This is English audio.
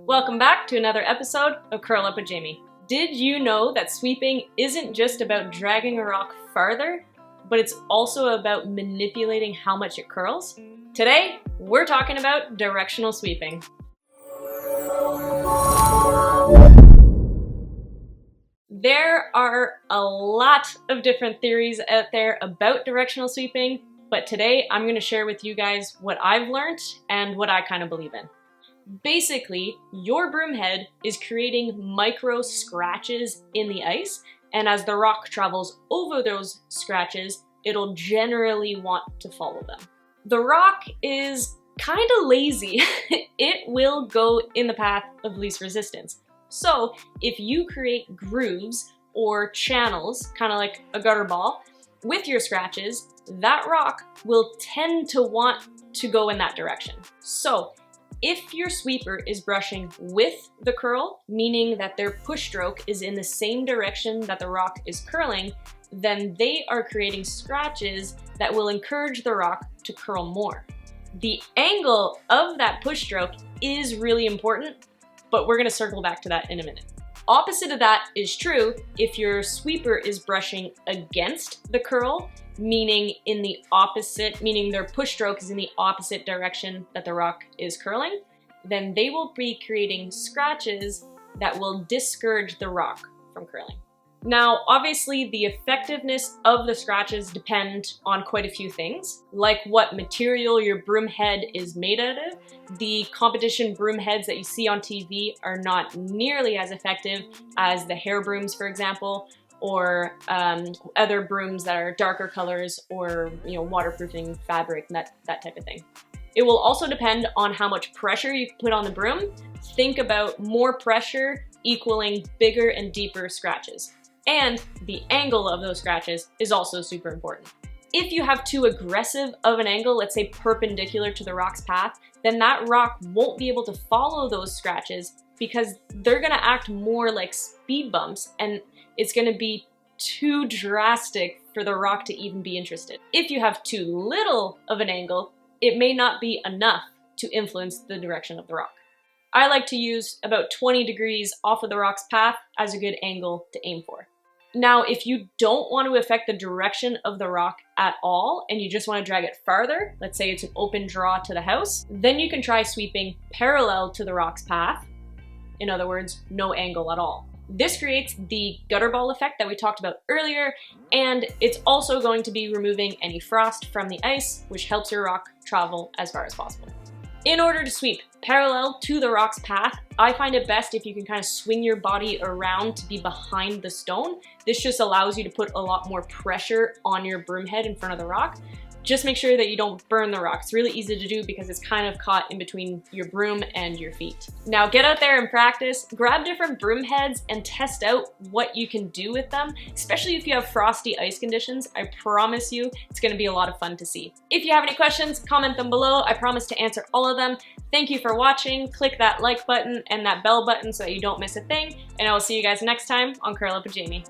Welcome back to another episode of Curl Up with Jamie. Did you know that sweeping isn't just about dragging a rock farther, but it's also about manipulating how much it curls? Today, we're talking about directional sweeping. There are a lot of different theories out there about directional sweeping, but today I'm going to share with you guys what I've learned and what I kind of believe in. Basically, your broom head is creating micro scratches in the ice, and as the rock travels over those scratches, it'll generally want to follow them. The rock is kind of lazy. It will go in the path of least resistance. So if you create grooves or channels, kind of like a gutter ball, with your scratches, that rock will tend to want to go in that direction. So if your sweeper is brushing with the curl, meaning that their push stroke is in the same direction that the rock is curling, then they are creating scratches that will encourage the rock to curl more. The angle of that push stroke is really important, but we're going to circle back to that in a minute. Opposite of that is true if your sweeper is brushing against the curl, meaning their push stroke is in the opposite direction that the rock is curling, then they will be creating scratches that will discourage the rock from curling. Now, obviously, the effectiveness of the scratches depend on quite a few things, like what material your broom head is made out of. The competition broom heads that you see on TV are not nearly as effective as the hair brooms, for example, or other brooms that are darker colors or waterproofing fabric, that type of thing. It will also depend on how much pressure you put on the broom. Think about more pressure equaling bigger and deeper scratches. And the angle of those scratches is also super important. If you have too aggressive of an angle, let's say perpendicular to the rock's path, then that rock won't be able to follow those scratches because they're gonna act more like speed bumps and it's gonna be too drastic for the rock to even be interested. If you have too little of an angle, it may not be enough to influence the direction of the rock. I like to use about 20 degrees off of the rock's path as a good angle to aim for. Now, if you don't want to affect the direction of the rock at all and you just want to drag it farther, let's say it's an open draw to the house, then you can try sweeping parallel to the rock's path. In other words, no angle at all. This creates the gutter ball effect that we talked about earlier, and it's also going to be removing any frost from the ice, which helps your rock travel as far as possible. In order to sweep parallel to the rock's path, I find it best if you can kind of swing your body around to be behind the stone. This just allows you to put a lot more pressure on your broom head in front of the rock. Just make sure that you don't burn the rock. It's really easy to do because it's kind of caught in between your broom and your feet. Now get out there and practice. Grab different broom heads and test out what you can do with them, especially if you have frosty ice conditions. I promise you it's going to be a lot of fun to see. If you have any questions, comment them below. I promise to answer all of them. Thank you for watching. Click that like button and that bell button so that you don't miss a thing, and I will see you guys next time on Curl Up with Jamie.